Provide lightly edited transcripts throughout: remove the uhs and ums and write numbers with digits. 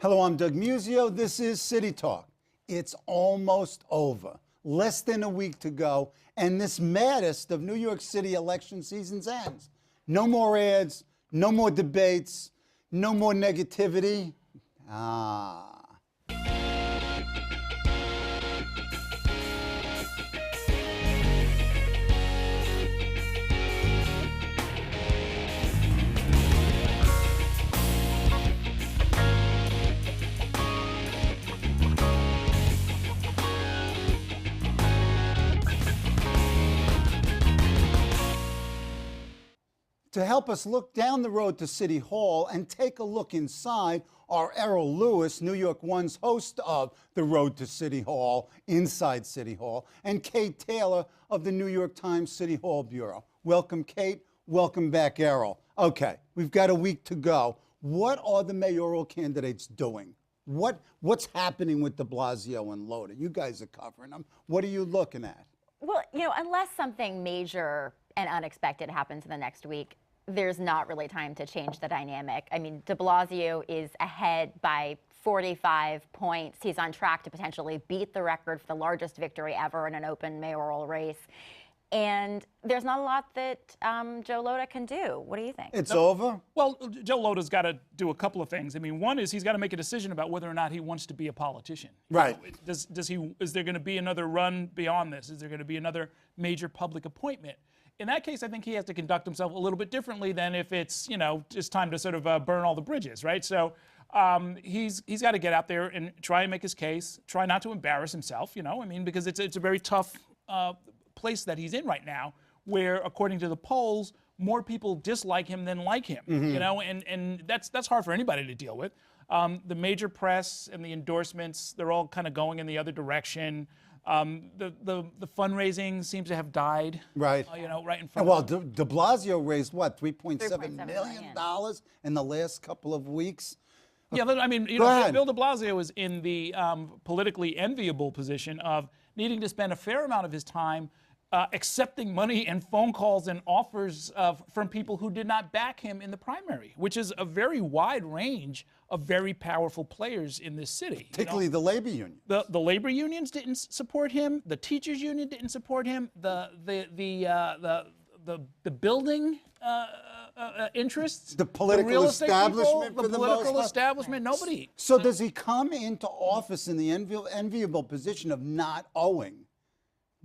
Hello, I'm Doug Muzzio. This is City Talk. It's almost over. Less than a week to go, and this maddest of New York City election seasons ends. No more ads, no more debates, no more negativity. To help us look down the road to City Hall and take a look inside are Errol Louis, New York One's host of The Road to City Hall, Inside City Hall, and Kate Taylor of the New York Times City Hall Bureau. Welcome, Kate. Welcome back, Errol. Okay, we've got a week to go. What are the mayoral candidates doing? What's happening with de Blasio and Lhota? You guys are covering them. What are you looking at? Well, unless something major and unexpected happens in the next week, there's not really time to change the dynamic. I mean, de Blasio is ahead by 45 points. He's on track to potentially beat the record for the largest victory ever in an open mayoral race. And there's not a lot that Joe Lhota can do. What do you think? It's over? Well, Joe Lhota's got to do a couple of things. I mean, one is he's got to make a decision about whether or not he wants to be a politician. Right. Is there going to be another run beyond this? Is there going to be another major public appointment? In that case, I think he has to conduct himself a little bit differently than if it's, just time to sort of burn all the bridges, right? So he's got to get out there and try and make his case, try not to embarrass himself, because it's a very tough place that he's in right now, where, according to the polls, more people dislike him than like him, and that's hard for anybody to deal with. The major press and the endorsements, they're all kind of going in the other direction. The fundraising seems to have died. Right. Right in front Well, of them. de Blasio raised, what, $3.7 million in the last couple of weeks? Yeah, I mean, Bill de Blasio is in the politically enviable position of needing to spend a fair amount of his time accepting money and phone calls and offers from people who did not back him in the primary, which is a very wide range of very powerful players in this city. Particularly the labor union. The labor unions didn't support him. The teachers union didn't support him. The building interests, the political real estate establishment, people, for the the political most establishment, nobody. So does he come into office in the enviable position of not owing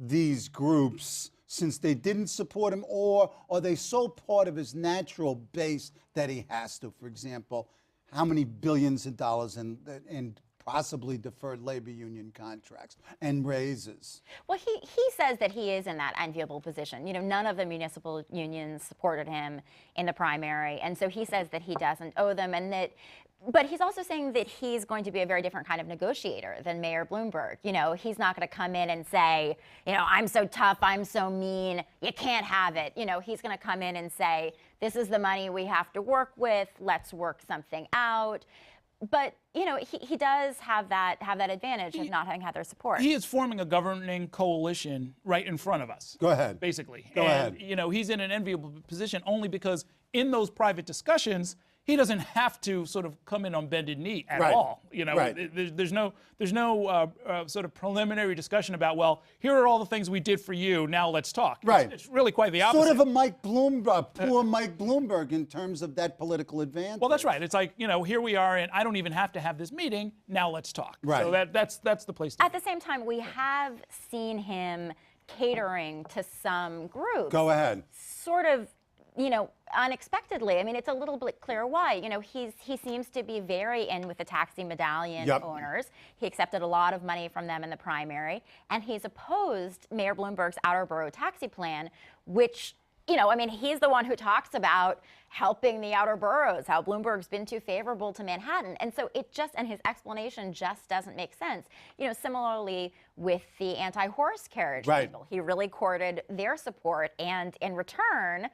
these groups since they didn't support him, or are they so part of his natural base that he has to? For example, how many billions of dollars in possibly deferred labor union contracts and raises? Well, he says that he is in that enviable position. None of the municipal unions supported him in the primary, and so he says that he doesn't owe them, but he's also saying that he's going to be a very different kind of negotiator than Mayor Bloomberg. He's not going to come in and say, I'm so tough, I'm so mean, you can't have it. He's going to come in and say, this is the money we have to work with, let's work something out. But, he does have that advantage of not having had their support. He is forming a governing coalition right in front of us. Go ahead. Basically. Go ahead. He's in an enviable position only because in those private discussions, he doesn't have to sort of come in on bended knee at all. There's no sort of preliminary discussion about, well, here are all the things we did for you, now let's talk. Right. It's really quite the opposite. Sort of a poor Mike Bloomberg in terms of that political advantage. Well, that's right. It's like, here we are, and I don't even have to have this meeting, now let's talk. Right. So that's the place to At the same time, we have seen him catering to some groups. Go ahead. Sort of, unexpectedly. I mean, it's a little bit clear why. He seems to be very in with the taxi medallion owners. He accepted a lot of money from them in the primary, and he's opposed Mayor Bloomberg's outer borough taxi plan, which, he's the one who talks about helping the outer boroughs, how Bloomberg's been too favorable to Manhattan. And so and his explanation just doesn't make sense. Similarly with the anti-horse carriage people, he really courted their support, and in return,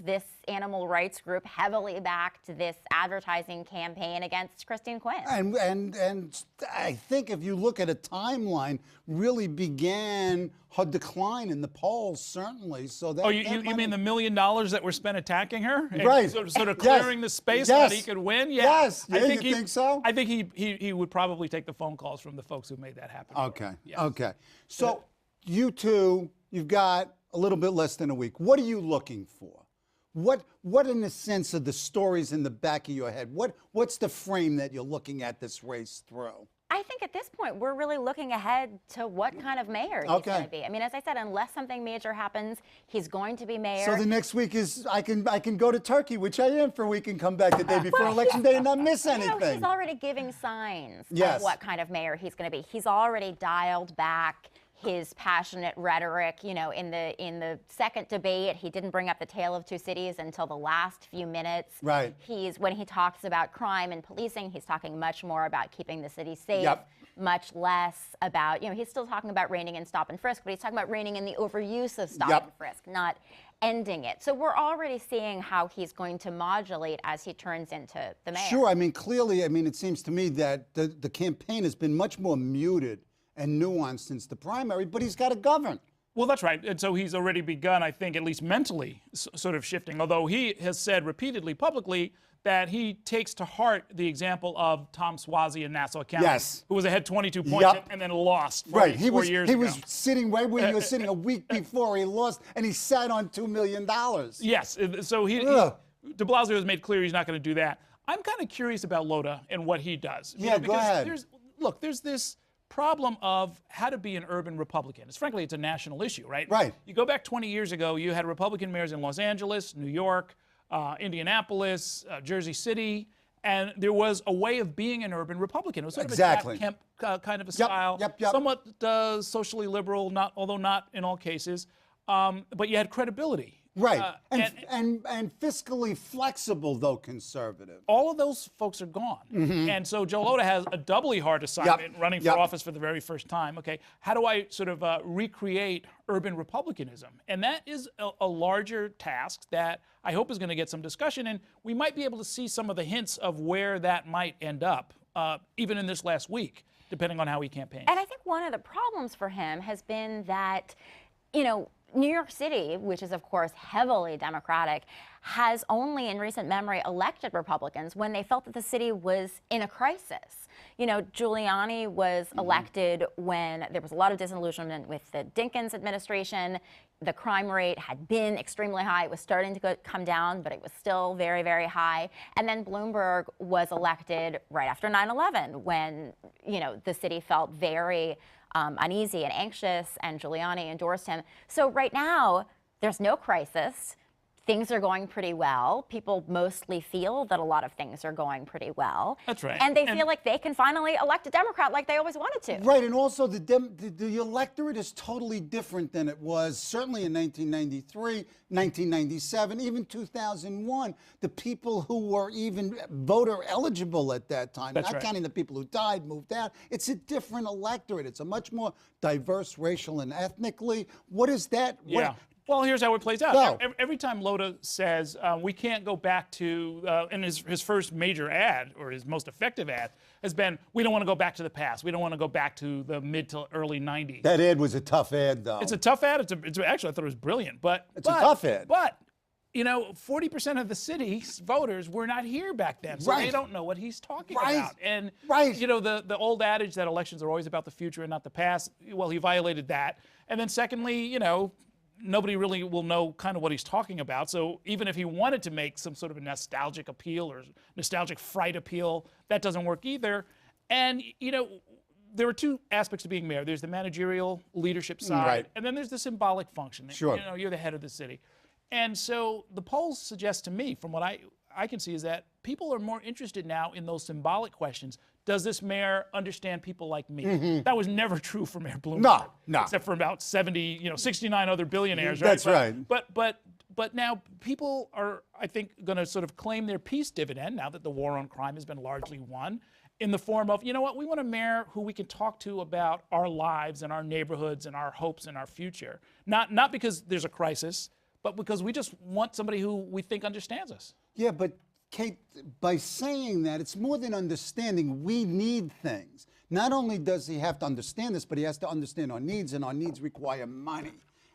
this animal rights group heavily backed this advertising campaign against Christine Quinn. And I think if you look at a timeline, really began her decline in the polls, certainly. So that. Oh, you mean the $1 million that were spent attacking her? mayor, and Right. sort of clearing the space so that he could win. Yeah. Yes. Yeah, I think so? I think he would probably take the phone calls from the folks who made that happen. Okay. Yes. Okay. So you two, you've got a little bit less than a week. What are you looking for? What in the sense of the stories in the back of your head? What's the frame that you're looking at this race through? I think at this point, we're really looking ahead to what kind of mayor he's going to be. I mean, as I said, unless something major happens, he's going to be mayor. So the next week is I can go to Turkey, which I am for a week, and come back the day before Election Day and not miss anything. You know, he's already giving signs Yes. of what kind of mayor he's going to be. He's already dialed back his passionate rhetoric. You know, in the second debate, he didn't bring up the tale of two cities until the last few minutes. Right. When he talks about crime and policing, he's talking much more about keeping the city safe. Yep. Much less about, you know, he's still talking about reining in stop and frisk, but he's talking about reining in the overuse of stop and frisk, not ending it. So we're already seeing how he's going to modulate as he turns into the mayor. Sure. I mean, clearly, I mean, it seems to me that the campaign has been much more muted and nuanced since the primary, but he's got to govern. Well, that's right. And so he's already begun, I think, at least mentally, sort of shifting, although he has said repeatedly publicly that he takes to heart the example of Tom Suozzi in Nassau County, who was ahead 22 points and then lost 4 years ago. He was sitting right where you were sitting a week before he lost, and he sat on $2 million. Yes. So de Blasio has made clear he's not going to do that. I'm kind of curious about Lhota and what he does. Yeah, go ahead. There's this problem of how to be an urban Republican. Frankly, it's a national issue, right? Right. You go back 20 years ago, you had Republican mayors in Los Angeles, New York, Indianapolis, Jersey City, and there was a way of being an urban Republican. It was sort of a Jack Kemp kind of a style, somewhat socially liberal, although not in all cases, but you had credibility. Right, and fiscally flexible, though conservative. All of those folks are gone. And so Joe Lhota has a doubly hard assignment running for office for the very first time. Okay, how do I sort of recreate urban republicanism? And that is a larger task that I hope is going to get some discussion, and we might be able to see some of the hints of where that might end up, even in this last week, depending on how he campaigns. And I think one of the problems for him has been that, you know, New York City, which is, of course, heavily Democratic, has only in recent memory elected Republicans when they felt that the city was in a crisis. You know, Giuliani was elected when there was a lot of disillusionment with the Dinkins administration. The crime rate had been extremely high. It was starting to come down, but it was still very, very high. And then Bloomberg was elected right after 9/11 when, you know, the city felt very uneasy and anxious, and Giuliani endorsed him. So right now, there's no crisis. Things are going pretty well. People mostly feel that a lot of things are going pretty well. That's right. And they feel like they can finally elect a Democrat like they always wanted to. Right, and also the electorate is totally different than it was, certainly in 1993, 1997, even 2001. The people who were even voter eligible at that time, not counting the people who died, moved out, it's a different electorate. It's a much more diverse racial and ethnically. What is that? Well, here's how it plays out. Every time Lhota says we can't go back to, and his first major ad, or his most effective ad, has been, we don't want to go back to the past. We don't want to go back to the mid to early 90s. That ad was a tough ad, though. It's a tough ad. Actually, I thought it was brilliant. It's a tough ad. But, you know, 40% of the city's voters were not here back then. So they don't know what he's talking about. And, you know, the old adage that elections are always about the future and not the past, well, he violated that. And then secondly, you know, nobody really will know kind of what he's talking about. So even if he wanted to make some sort of a nostalgic appeal or nostalgic fright appeal, that doesn't work either. And, you know, there are two aspects to being mayor. There's the managerial leadership side, and then there's the symbolic function. Sure. You know, you're the head of the city. And so the polls suggest to me, from what I can see, is that people are more interested now in those symbolic questions. Does this mayor understand people like me? That was never true for Mayor Bloomberg. No. Except for about 69 other billionaires, right? That's right. But now people are, I think, going to sort of claim their peace dividend now that the war on crime has been largely won, in the form of, you know what, we want a mayor who we can talk to about our lives and our neighborhoods and our hopes and our future. Not because there's a crisis, but because we just want somebody who we think understands us. Yeah, but Kate, by saying that, it's more than understanding. We need things. Not only does he have to understand this, but he has to understand our needs, and our needs require money.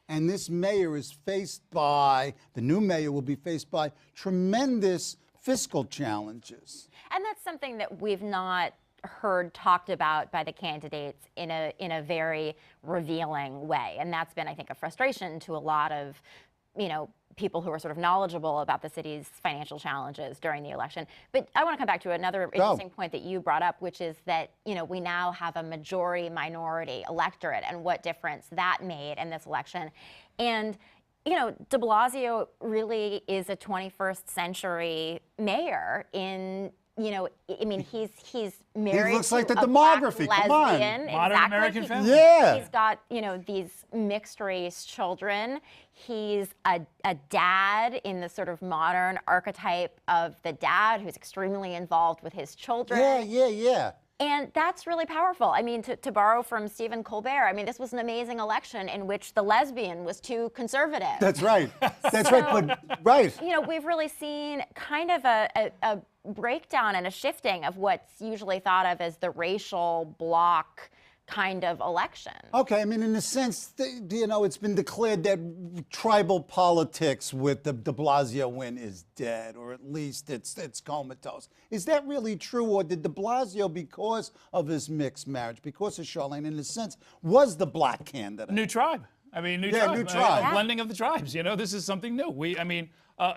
And this mayor is faced by, the new mayor will be faced by tremendous fiscal challenges. And that's something that we've not heard talked about by the candidates in a very revealing way. And that's been, I think, a frustration to a lot of, people who are sort of knowledgeable about the city's financial challenges during the election. But I want to come back to another interesting point that you brought up, which is that, we now have a majority-minority electorate and what difference that made in this election. And, de Blasio really is a 21st century mayor in, I mean, he's married. He looks like to the a black demography. Come lesbian. on. Modern American family. Yeah. He's got, these mixed race children. He's a dad in the sort of modern archetype of the dad who's extremely involved with his children. Yeah. And that's really powerful. I mean, to borrow from Stephen Colbert, I mean, this was an amazing election in which the lesbian was too conservative. That's right. That's right. But right. We've really seen kind of a breakdown and a shifting of what's usually thought of as the racial bloc kind of election. Okay, I mean, in a sense, it's been declared that tribal politics with the de Blasio win is dead, or at least it's comatose. Is that really true, or did de Blasio, because of his mixed marriage, because of Charlene, in a sense, was the black candidate? New tribe. I mean, new tribe. A blending of the tribes. This is something new.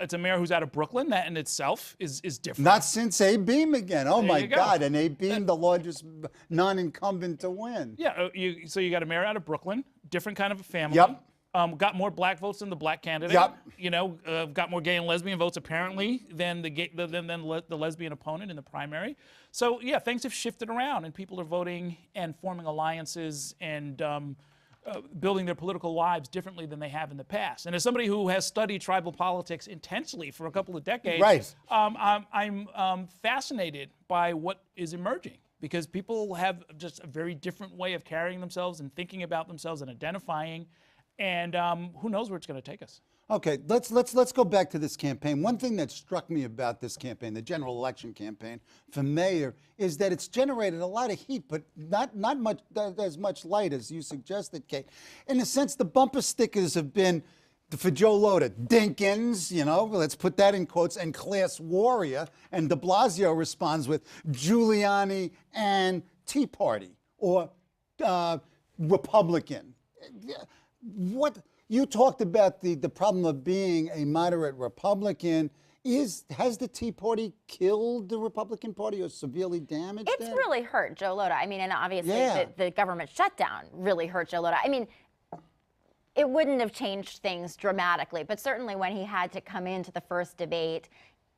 It's a mayor who's out of Brooklyn. That in itself is different. Not since Abe Beam again. Oh, my God. And Abe Beam, the largest non-incumbent to win. Yeah. So you got a mayor out of Brooklyn, different kind of a family. Yep. Got more black votes than the black candidate. Yep. Got more gay and lesbian votes apparently than the lesbian opponent in the primary. So yeah, things have shifted around, and people are voting and forming alliances and building their political lives differently than they have in the past. And as somebody who has studied tribal politics intensely for a couple of decades, right. I'm fascinated by what is emerging, because people have just a very different way of carrying themselves and thinking about themselves and identifying. And who knows where it's going to take us. Okay, let's go back to this campaign. One thing that struck me about this campaign, the general election campaign for mayor, is that it's generated a lot of heat, but not much as much light as you suggested, Kate. In a sense, the bumper stickers have been for Joe Lhota, Dinkins, let's put that in quotes, and class warrior, and de Blasio responds with Giuliani and Tea Party, or Republican. What you talked about the problem of being a moderate Republican. Has the Tea Party killed the Republican Party or severely damaged it? It's really hurt Joe Lhota. I mean, and obviously the government shutdown really hurt Joe Lhota. I mean, it wouldn't have changed things dramatically, but certainly when he had to come into the first debate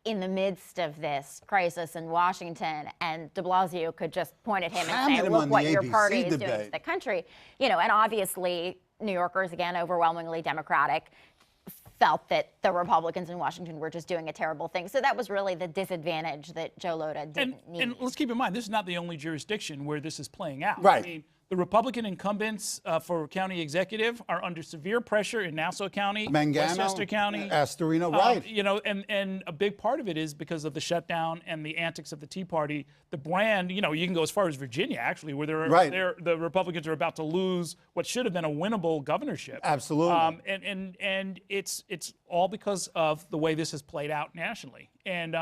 in the midst of this crisis in Washington, and de Blasio could just point at him and say, look what your party is doing to the country. And obviously New Yorkers, again, overwhelmingly Democratic, felt that the Republicans in Washington were just doing a terrible thing. So that was really the disadvantage that Joe Lhota didn't need. And let's keep in mind, this is not the only jurisdiction where this is playing out. Right. I mean, the Republican incumbents for county executive are under severe pressure in Nassau County, Mangano, Westchester County, Astorino, right? And a big part of it is because of the shutdown and the antics of the Tea Party. The brand, you can go as far as Virginia, actually, where the Republicans are about to lose what should have been a winnable governorship. Absolutely. And it's all because of the way this has played out nationally. And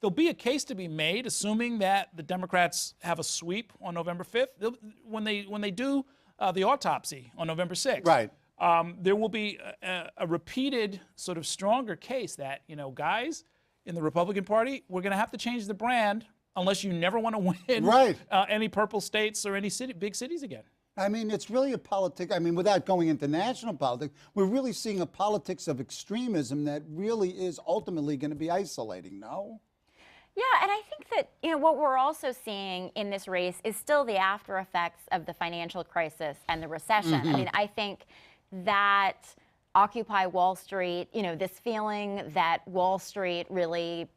there'll be a case to be made, assuming that the Democrats have a sweep on November 5th. When they do the autopsy on November 6th, right. There will be a repeated sort of stronger case that, guys in the Republican Party, we're going to have to change the brand unless you never want to win any purple states or any big cities again. I mean, it's really a politics. I mean, without going into national politics, we're really seeing a politics of extremism that really is ultimately going to be isolating, no? Yeah, and I think that what we're also seeing in this race is still the after effects of the financial crisis and the recession. I mean, I think that Occupy Wall Street, this feeling that Wall Street really,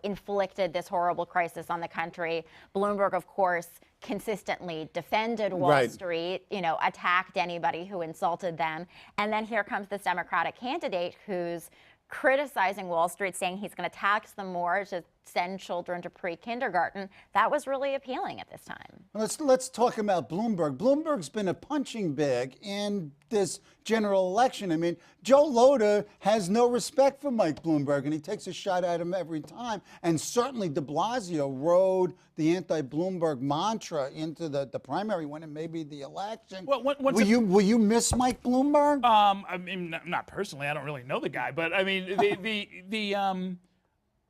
inflicted this horrible crisis on the country. Bloomberg, of course, consistently defended Wall Street, attacked anybody who insulted them. And then here comes this Democratic candidate who's criticizing Wall Street, saying he's going to tax them more to send children to pre-kindergarten. That was really appealing at this time. Let's talk about Bloomberg. Bloomberg's been a punching bag in this general election. I mean, Joe Lhota has no respect for Mike Bloomberg, and he takes a shot at him every time. And certainly de Blasio rode the anti-Bloomberg mantra into the primary win and maybe the election. Well, will you miss Mike Bloomberg? I mean, not personally. I don't really know the guy, but I mean,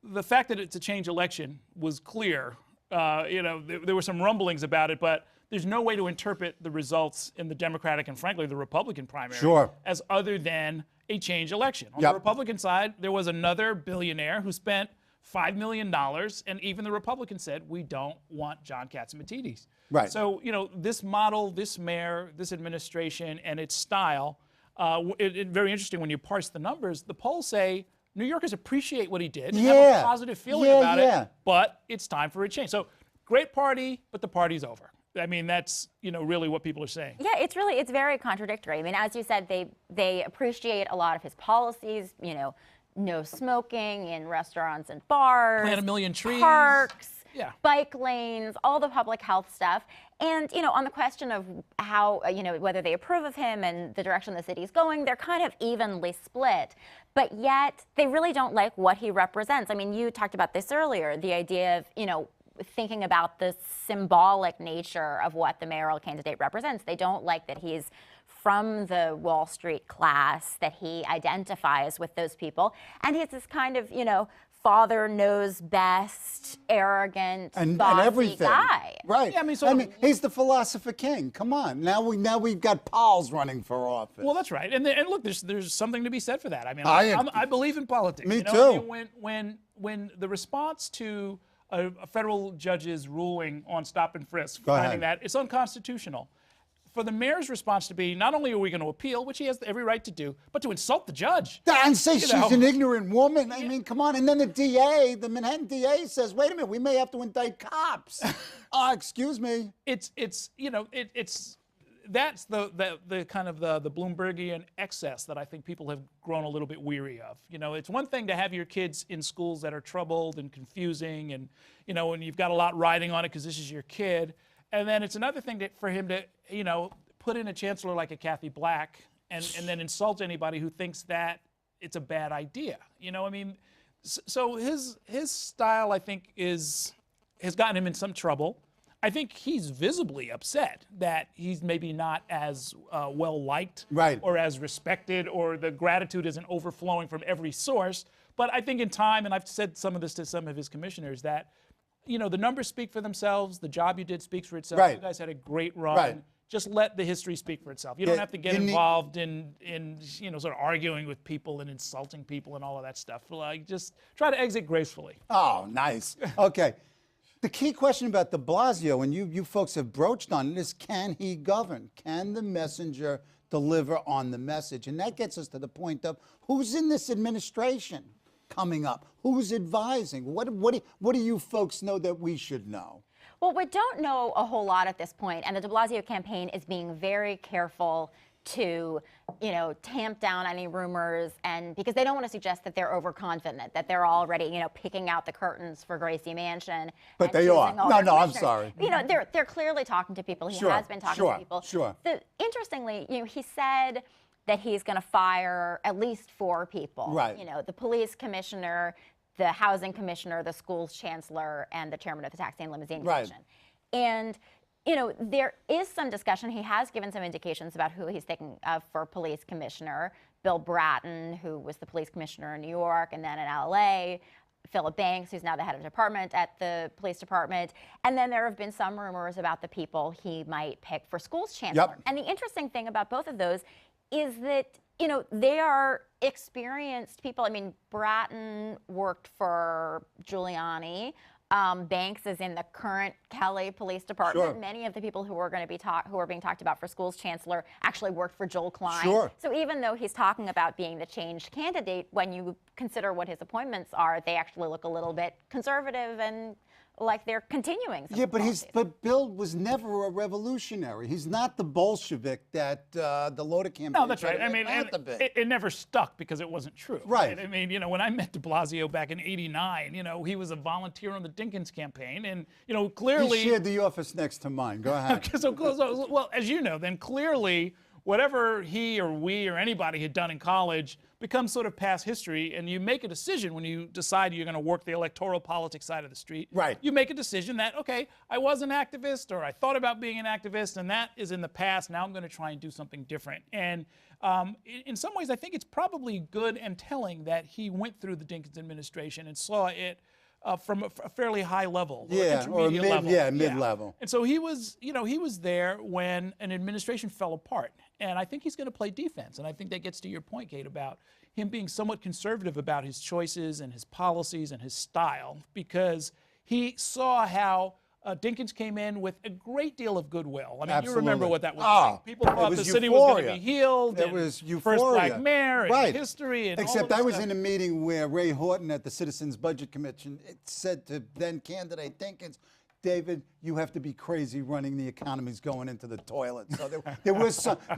the fact that it's a change election was clear. There were some rumblings about it, but there's no way to interpret the results in the Democratic and, frankly, the Republican primary as other than a change election. On the Republican side, there was another billionaire who spent $5 million, and even the Republicans said, we don't want John Catsimatidis. Right. So, this model, this mayor, this administration, and its style, very interesting when you parse the numbers. The polls say New Yorkers appreciate what he did and have a positive feeling about it, but it's time for a change. So, great party, but the party's over. I mean, that's, really what people are saying. Yeah, it's very contradictory. I mean, as you said, they appreciate a lot of his policies, no smoking in restaurants and bars. Plant a million trees. Parks. Bike lanes, all the public health stuff. And, on the question of how, whether they approve of him and the direction the city's going, they're kind of evenly split. But yet, they really don't like what he represents. I mean, you talked about this earlier, the idea of, thinking about the symbolic nature of what the mayoral candidate represents. They don't like that he's from the Wall Street class, that he identifies with those people. And he's this kind of, father knows best, arrogant, and bossy everything. Guy. Right. Yeah, I mean, he's the philosopher king. Come on. Now we've got pals running for office. Well, that's right. And look, there's something to be said for that. I mean, I believe in politics. Me too. I mean, when the response to a federal judge's ruling on stop and frisk, finding that it's unconstitutional, for the mayor's response to be, not only are we going to appeal, which he has every right to do, but to insult the judge. And say she's an ignorant woman. I mean, come on. And then the Manhattan DA says, wait a minute, we may have to indict cops. Excuse me. That's the kind of the Bloombergian excess that I think people have grown a little bit weary of. It's one thing to have your kids in schools that are troubled and confusing and, and you've got a lot riding on it because this is your kid. And then it's another thing for him to, put in a chancellor like a Kathy Black and then insult anybody who thinks that it's a bad idea. I mean, so his style, I think, has gotten him in some trouble. I think he's visibly upset that he's maybe not as well liked or as respected, or the gratitude isn't overflowing from every source. But I think in time, and I've said some of this to some of his commissioners, that the numbers speak for themselves. The job you did speaks for itself. You guys had a great run. Just let the history speak for itself. You don't have to get involved in sort of arguing with people and insulting people and all of that stuff. Like, just try to exit gracefully. Oh, nice. Okay. The key question about de Blasio, and you folks have broached on it, is can he govern? Can the messenger deliver on the message? And that gets us to the point of who's in this administration coming up? Who's advising? What do you folks know that we should know? Well, we don't know a whole lot at this point, and the de Blasio campaign is being very careful to, tamp down any rumors, and because they don't want to suggest that they're overconfident, that they're already, picking out the curtains for Gracie Mansion. But they are. No, I'm sorry. They're clearly talking to people. He has been talking to people. Interestingly, he said that he's going to fire at least 4 people. Right. The police commissioner, the housing commissioner, the school's chancellor, and the chairman of the Taxi and Limousine Commission. And, there is some discussion. He has given some indications about who he's thinking of for police commissioner. Bill Bratton, who was the police commissioner in New York and then in LA. Philip Banks, who's now the head of department at the police department. And then there have been some rumors about the people he might pick for school's chancellor. And the interesting thing about both of those is that they are experienced people. I mean, Bratton worked for Giuliani. Banks is in the current Kelly Police Department. Many of the people who are going to be who are being talked about for school's chancellor actually worked for Joel Klein. So even though he's talking about being the changed candidate, when you consider what his appointments are, they actually look a little bit conservative and like they're continuing. Some Yeah, of the but policies. Bill was never a revolutionary. He's not the Bolshevik that the Lhota campaign. No, that's right. I tried to mean, make and out to be. it never stuck because it wasn't true. Right. I mean, when I met de Blasio back in '89, he was a volunteer on the Dinkins campaign, and clearly He shared the office next to mine. Go ahead. well, as you know, then clearly whatever he or we or anybody had done in college becomes sort of past history, and you make a decision when you decide you're going to work the electoral politics side of the street. Right. You make a decision that, okay, I was an activist, or I thought about being an activist, and that is in the past. Now I'm going to try and do something different. And in some ways, I think it's probably good and telling that he went through the Dinkins administration and saw it from a fairly high level, intermediate level. Mid-level. And so he was there when an administration fell apart. And I think he's going to play defense. And I think that gets to your point, Kate, about him being somewhat conservative about his choices and his policies and his style, because he saw how Dinkins came in with a great deal of goodwill. I mean, Absolutely. You remember what that was like. People thought the city was going to be healed. There was euphoria. First black mayor right. and history. And Except all I of was stuff. in a meeting where Ray Horton at the Citizens Budget Commission said to then candidate Dinkins, David, you have to be crazy running the economy's going into the toilet. So there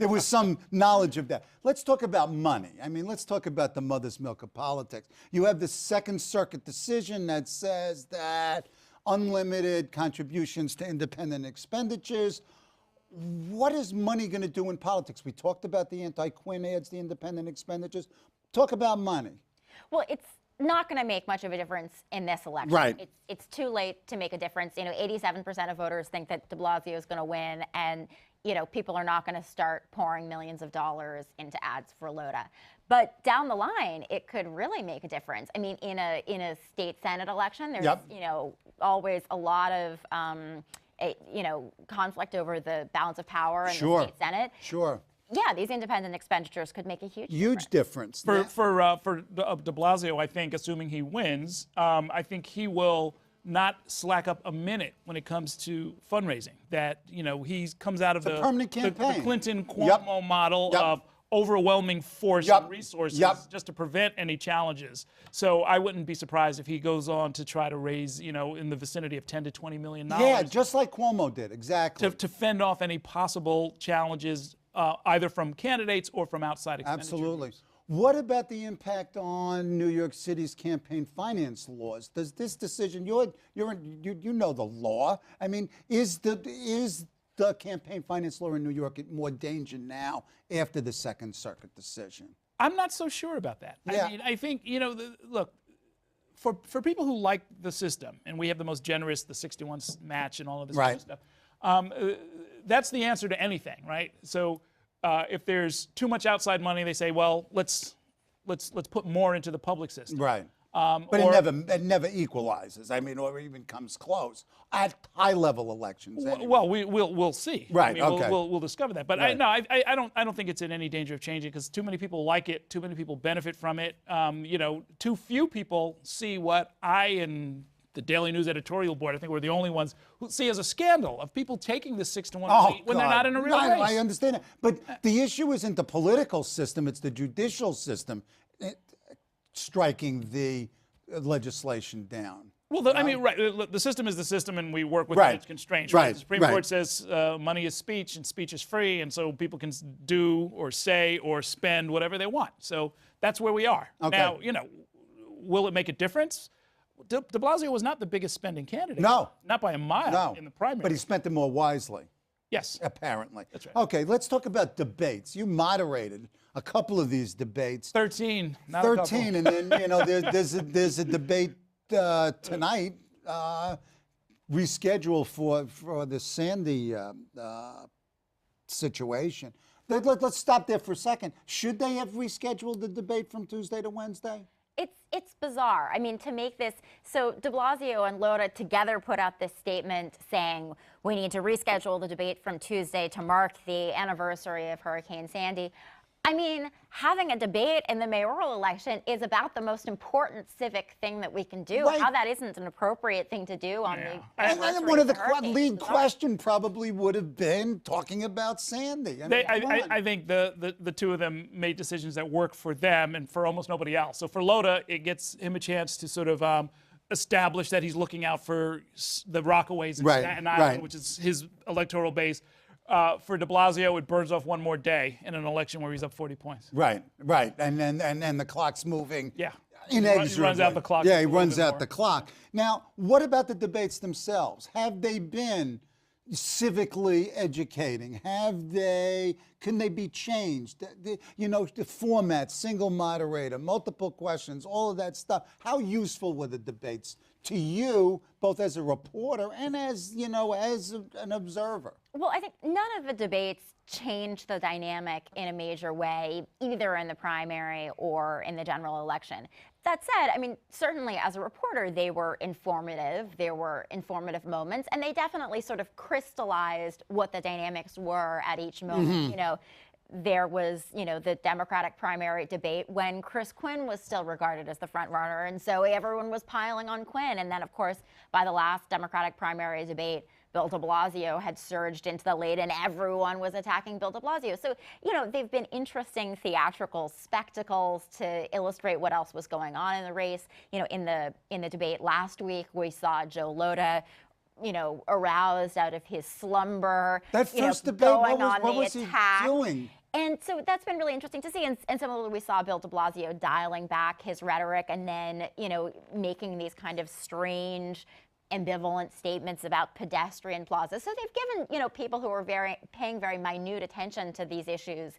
was some knowledge of that. Let's talk about money. I mean, let's talk about the mother's milk of politics. You have the Second Circuit decision that says that unlimited contributions to independent expenditures. What is money going to do in politics? We talked about the anti-Quinn ads, the independent expenditures. Talk about money. Well, it's not going to make much of a difference in this election. Right. It's too late to make a difference. 87% of voters think that de Blasio is going to win, and people are not going to start pouring millions of dollars into ads for Lhota. But down the line, it could really make a difference. I mean, in a state senate election, there's always a lot of conflict over the balance of power in the state senate. Sure. Yeah, these independent expenditures could make a huge difference. For de Blasio, I think, assuming he wins, I think he will not slack up a minute when it comes to fundraising. That he comes out of the permanent campaign. The Clinton Cuomo model of overwhelming force and resources just to prevent any challenges. So I wouldn't be surprised if he goes on to try to raise, in the vicinity of $10 to $20 million. Yeah, just like Cuomo did, exactly. To fend off any possible challenges, either from candidates or from outside expenditures. Absolutely. What about the impact on New York City's campaign finance laws? Does this decision, you know the law. I mean, is the campaign finance law in New York in more danger now after the Second Circuit decision? I'm not so sure about that. Yeah. I mean, I think, look, for people who like the system, and we have the most generous, the 61 match and all of this kind of stuff, that's the answer to anything, right? So if there's too much outside money, they say, well, let's put more into the public system. Right. But it never equalizes. I mean, or even comes close at high-level elections. Anyway. Well, we'll see. Right. I mean, okay. We'll discover that. But right. I don't think it's in any danger of changing, because too many people like it. Too many people benefit from it. Too few people see what I and the Daily News editorial board, I think we're the only ones who see as a scandal of people taking the 6-to-1 seat when they're not in a real race. I understand that. But the issue isn't the political system, it's the judicial system striking the legislation down. Well, I mean, right, the system is the system, and we work with its constraints. Right. The Supreme Court says money is speech, and speech is free, and so people can do or say or spend whatever they want. So that's where we are. Okay. Now, will it make a difference? De Blasio was not the biggest spending candidate. No. Not by a mile in the primary. But he spent it more wisely. Yes. Apparently. That's right. Okay, let's talk about debates. You moderated a couple of these debates. 13. Not 13, and then, there's a debate tonight rescheduled for the Sandy situation. Let's stop there for a second. Should they have rescheduled the debate from Tuesday to Wednesday? It's bizarre. I mean, to make this, so de Blasio and Lhota together put out this statement saying we need to reschedule the debate from Tuesday to mark the anniversary of Hurricane Sandy. I mean, having a debate in the mayoral election is about the most important civic thing that we can do. Right. How that isn't an appropriate thing to do on the anniversary And one of the hurricane lead question probably would have been talking about Sandy. I think the two of them made decisions that work for them and for almost nobody else. So for Lhota, it gets him a chance to sort of establish that he's looking out for the Rockaways in Right, Staten Island, right. which is his electoral base. For de Blasio, it burns off one more day in an election where he's up 40 points. Right. And then the clock's moving. Yeah. Inexorably. He runs out the clock. Yeah, he a little runs bit out more. the clock. Now, what about the debates themselves? Have they been civically educating? Can they be changed? The format, single moderator, multiple questions, all of that stuff. How useful were the debates to you, both as a reporter and as an observer? Well, I think none of the debates changed the dynamic in a major way, either in the primary or in the general election. That said, I mean, certainly as a reporter, they were informative. There were informative moments, and they definitely sort of crystallized what the dynamics were at each moment. There was, the Democratic primary debate when Chris Quinn was still regarded as the front runner, and so everyone was piling on Quinn. And then, of course, by the last Democratic primary debate, Bill de Blasio had surged into the lead, and everyone was attacking Bill de Blasio. So, they've been interesting theatrical spectacles to illustrate what else was going on in the race. In the debate last week, we saw Joe Lhota, aroused out of his slumber. That first debate, going what on was the he attack. doing? And so that's been really interesting to see. And similarly, we saw Bill de Blasio dialing back his rhetoric and then, making these kind of strange, ambivalent statements about pedestrian plazas. So they've given, people who are paying very minute attention to these issues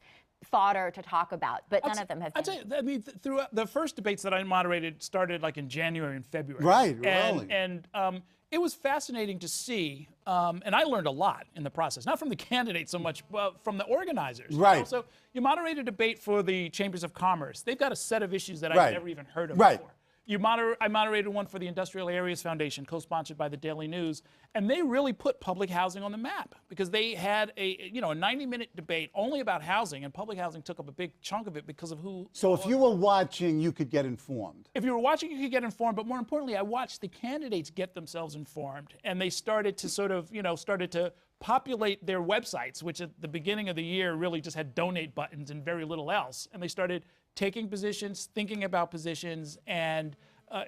fodder to talk about, but none of them have been. I'd say, I mean, throughout the first debates that I moderated started like in January and February. Right, and, really. And it was fascinating to see, and I learned a lot in the process, not from the candidates so much, but from the organizers. Right. So you moderate a debate for the Chambers of Commerce. They've got a set of issues that I've Right. never even heard of Right. before. I moderated one for the Industrial Areas Foundation, co-sponsored by the Daily News, and they really put public housing on the map because they had a 90-minute debate only about housing, and public housing took up a big chunk of it because of who. So if you were watching, you could get informed. If you were watching, you could get informed, but more importantly, I watched the candidates get themselves informed, and they started to sort of, started to populate their websites, which at the beginning of the year really just had donate buttons and very little else, and they started taking positions, thinking about positions, and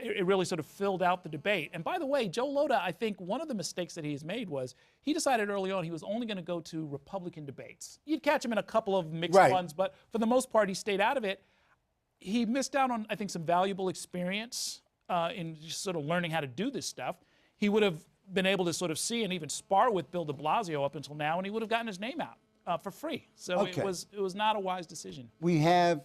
it really sort of filled out the debate. And by the way, Joe Lhota, I think one of the mistakes that he has made was he decided early on he was only going to go to Republican debates. You'd catch him in a couple of mixed Right. ones, but for the most part, he stayed out of it. He missed out on, I think, some valuable experience in just sort of learning how to do this stuff. He would have been able to sort of see and even spar with Bill de Blasio up until now, and he would have gotten his name out for free. So Okay. it was not a wise decision. We have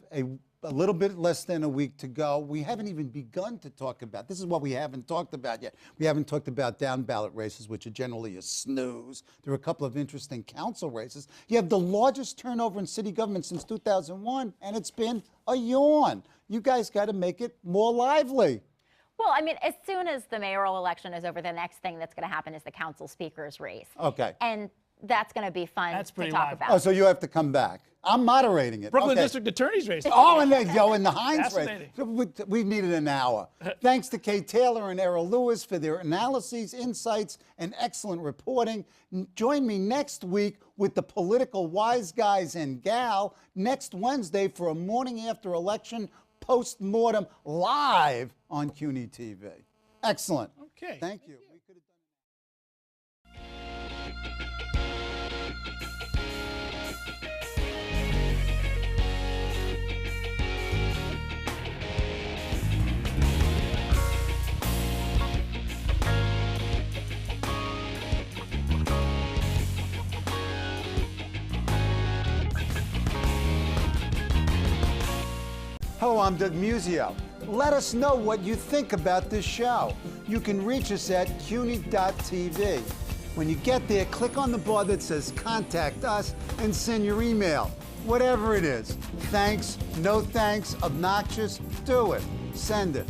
a little bit less than a week to go. We haven't even begun to talk about, this is what we haven't talked about yet. We haven't talked about down ballot races, which are generally a snooze. There are a couple of interesting council races. You have the largest turnover in city government since 2001, and it's been a yawn. You guys got to make it more lively. Well, I mean, as soon as the mayoral election is over, the next thing that's going to happen is the council speaker's race. Okay. And that's going to be fun That's to pretty talk live. about. Oh, so you have to come back. I'm moderating it. Brooklyn Okay. District Attorney's race. Oh, and then go in the Hines race. Fascinating. We needed an hour. Thanks to Kate Taylor and Errol Louis for their analyses, insights, and excellent reporting. Join me next week with the political wise guys and gal next Wednesday for a morning after election post-mortem live on CUNY TV. Excellent. Okay. Thank you. Hello, I'm Doug Muzzio. Let us know what you think about this show. You can reach us at CUNY.TV. When you get there, click on the bar that says Contact Us and send your email. Whatever it is. Thanks, no thanks, obnoxious, do it. Send it.